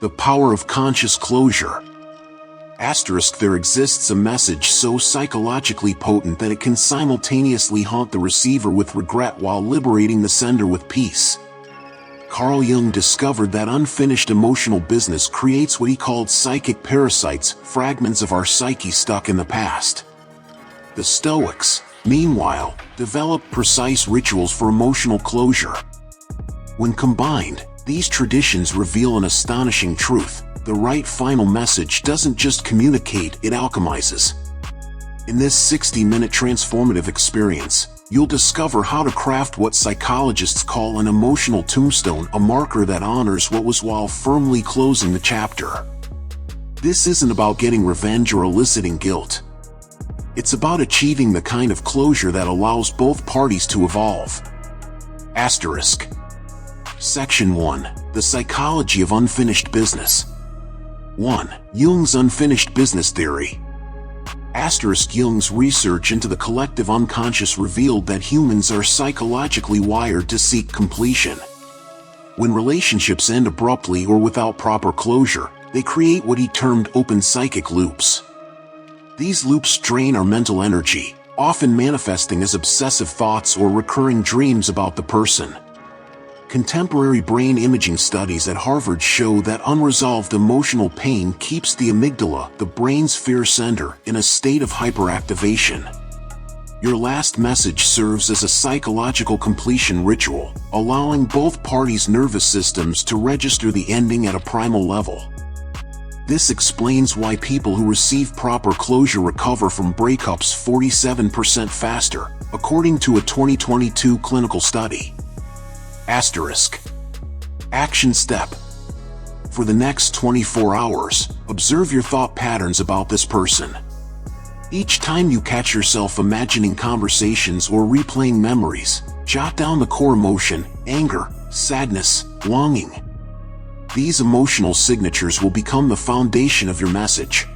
The power of conscious closure. Asterisk, there exists a message so psychologically potent that it can simultaneously haunt the receiver with regret while liberating the sender with peace. Carl Jung discovered that unfinished emotional business creates what he called psychic parasites, fragments of our psyche stuck in the past. The Stoics, meanwhile, developed precise rituals for emotional closure. When combined, these traditions reveal an astonishing truth: the right final message doesn't just communicate, it alchemizes. In this 60-minute transformative experience, you'll discover how to craft what psychologists call an emotional tombstone, a marker that honors what was while firmly closing the chapter. This isn't about getting revenge or eliciting guilt. It's about achieving the kind of closure that allows both parties to evolve. Asterisk. Section 1. The Psychology of Unfinished Business. 1. Jung's Unfinished Business Theory. Asterisk. Jung's research into the collective unconscious revealed that humans are psychologically wired to seek completion. When relationships end abruptly or without proper closure, they create what he termed open psychic loops. These loops drain our mental energy, often manifesting as obsessive thoughts or recurring dreams about the person. Contemporary brain imaging studies at Harvard show that unresolved emotional pain keeps the amygdala, the brain's fear center, in a state of hyperactivation. Your last message serves as a psychological completion ritual, allowing both parties' nervous systems to register the ending at a primal level. This explains why people who receive proper closure recover from breakups 47% faster, according to a 2022 clinical study. Asterisk. Action step. For the next 24 hours, observe your thought patterns about this person. Each time you catch yourself imagining conversations or replaying memories, jot down the core emotion: anger, sadness, longing. These emotional signatures will become the foundation of your message.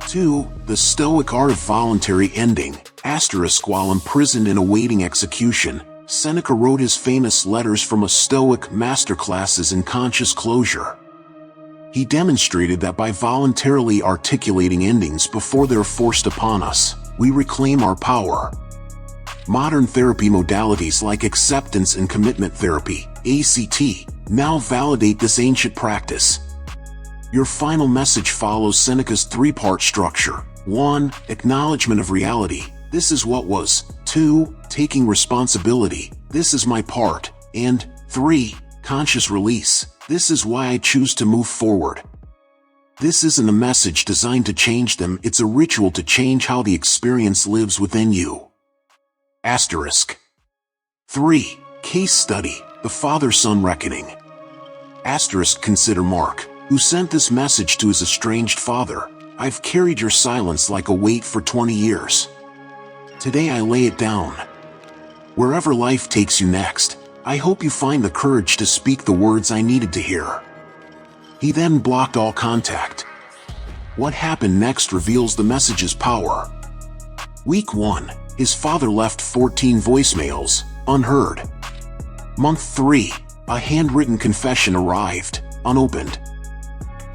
2. The Stoic Art of Voluntary Ending. Asterisk. While imprisoned and awaiting execution, Seneca wrote his famous Letters from a Stoic, Masterclasses in Conscious Closure. He demonstrated that by voluntarily articulating endings before they're forced upon us, we reclaim our power. Modern therapy modalities like acceptance and commitment therapy, ACT, now validate this ancient practice. Your final message follows Seneca's three-part structure. 1. Acknowledgement of reality. This is what was. 2. Taking responsibility. This is my part. And 3. Conscious release. This is why I choose to move forward. This isn't a message designed to change them, it's a ritual to change how the experience lives within you. Asterisk. 3. Case study. The father-son reckoning. Asterisk. Consider Mark, who sent this message to his estranged father. I've carried your silence like a weight for 20 years. Today I lay it down. Wherever life takes you next, I hope you find the courage to speak the words I needed to hear. He then blocked all contact. What happened next reveals the message's power. Week 1. His father left 14 voicemails, unheard. Month 3. A handwritten confession arrived, unopened.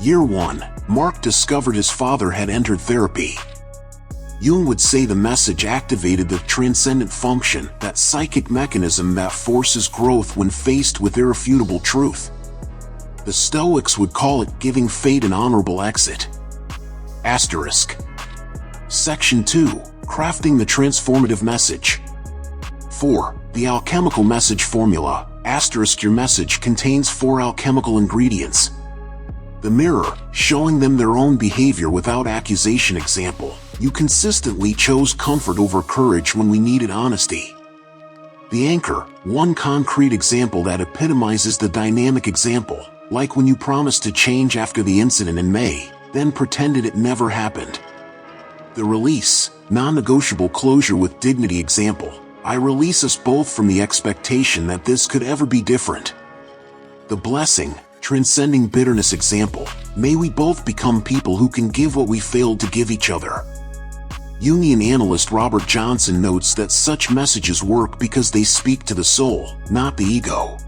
Year 1. Mark discovered his father had entered therapy. Jung would say the message activated the transcendent function, that psychic mechanism that forces growth when faced with irrefutable truth. The Stoics would call it giving fate an honorable exit. Asterisk. Section 2. Crafting the transformative message. 4. The alchemical message formula. Asterisk. Your message contains 4 alchemical ingredients. The mirror, showing them their own behavior without accusation. Example: you consistently chose comfort over courage when we needed honesty. The anchor, one concrete example that epitomizes the dynamic example, like when you promised to change after the incident in May, then pretended it never happened. The release, non-negotiable closure with dignity. Example: I release us both from the expectation that this could ever be different. The blessing, transcending bitterness. Example: may we both become people who can give what we failed to give each other. Jungian analyst Robert Johnson notes that such messages work because they speak to the soul, not the ego.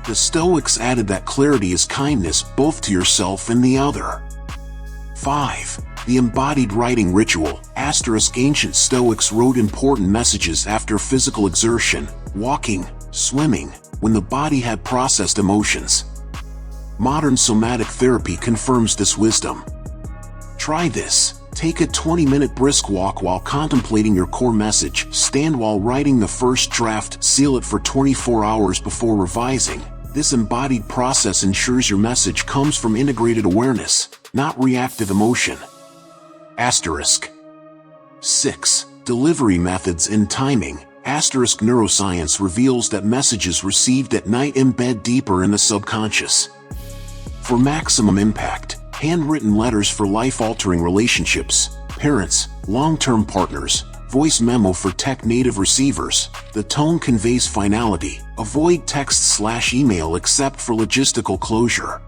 The Stoics added that clarity is kindness both to yourself and the other. 5. The embodied writing ritual. Ancient Stoics wrote important messages after physical exertion, walking, swimming, when the body had processed emotions. Modern somatic therapy confirms this wisdom. Try this. Take a 20-minute brisk walk while contemplating your core message. Stand while writing the first draft. Seal it for 24 hours before revising. This embodied process ensures your message comes from integrated awareness, not reactive emotion. Asterisk. 6. Delivery methods and timing. Asterisk. Neuroscience reveals that messages received at night embed deeper in the subconscious. For maximum impact, handwritten letters for life-altering relationships, parents, long-term partners, voice memo for tech-native receivers. The tone conveys finality. Avoid text/email except for logistical closure.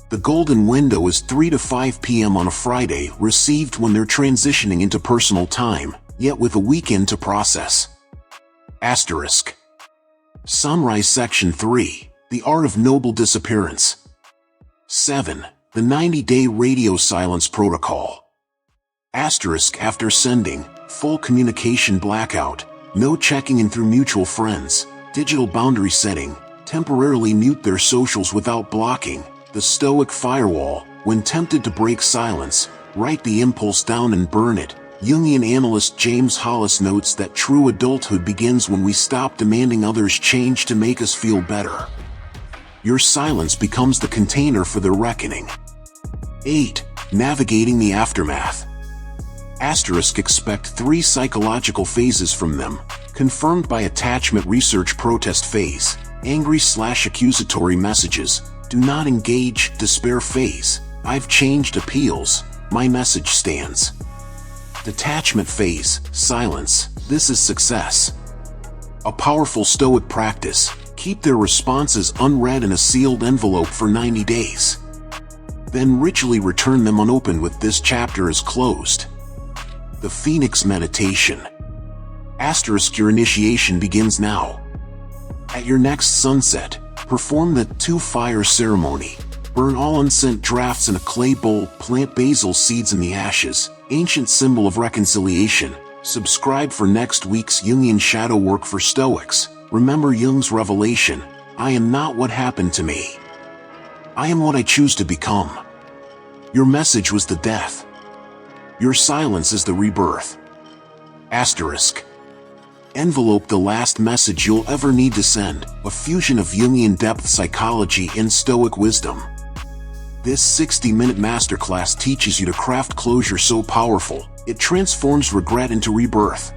The golden window is 3 to 5 p.m. on a Friday, received when they're transitioning into personal time, yet with a weekend to process. Asterisk. Summarize Section 3. The Art of Noble Disappearance. 7. The 90-Day Radio Silence Protocol. Asterisk. After sending, full communication blackout, no checking in through mutual friends, digital boundary setting, temporarily mute their socials without blocking. The Stoic firewall. When tempted to break silence, write the impulse down and burn it. Jungian analyst James Hollis notes that true adulthood begins when we stop demanding others change to make us feel better. Your silence becomes the container for their reckoning. 8. Navigating the aftermath. Asterisk. Expect 3 psychological phases from them, confirmed by attachment research. Protest phase. Angry/accusatory messages. Do not engage. Despair phase. I've changed. Appeals. My message stands. Detachment phase. Silence. This is success. A powerful Stoic practice. Keep their responses unread in a sealed envelope for 90 days. Then ritually return them unopened with this chapter is closed. The Phoenix Meditation. Asterisk. Your initiation begins now. At your next sunset, perform the 2-fire ceremony. Burn all unsent drafts in a clay bowl. Plant basil seeds in the ashes, ancient symbol of reconciliation. Subscribe for next week's Jungian shadow work for Stoics. Remember Jung's revelation, I am not what happened to me. I am what I choose to become. Your message was the death. Your silence is the rebirth. Asterisk. Envelope. The last message you'll ever need to send, a fusion of Jungian depth psychology and Stoic wisdom. This 60-minute masterclass teaches you to craft closure so powerful, it transforms regret into rebirth.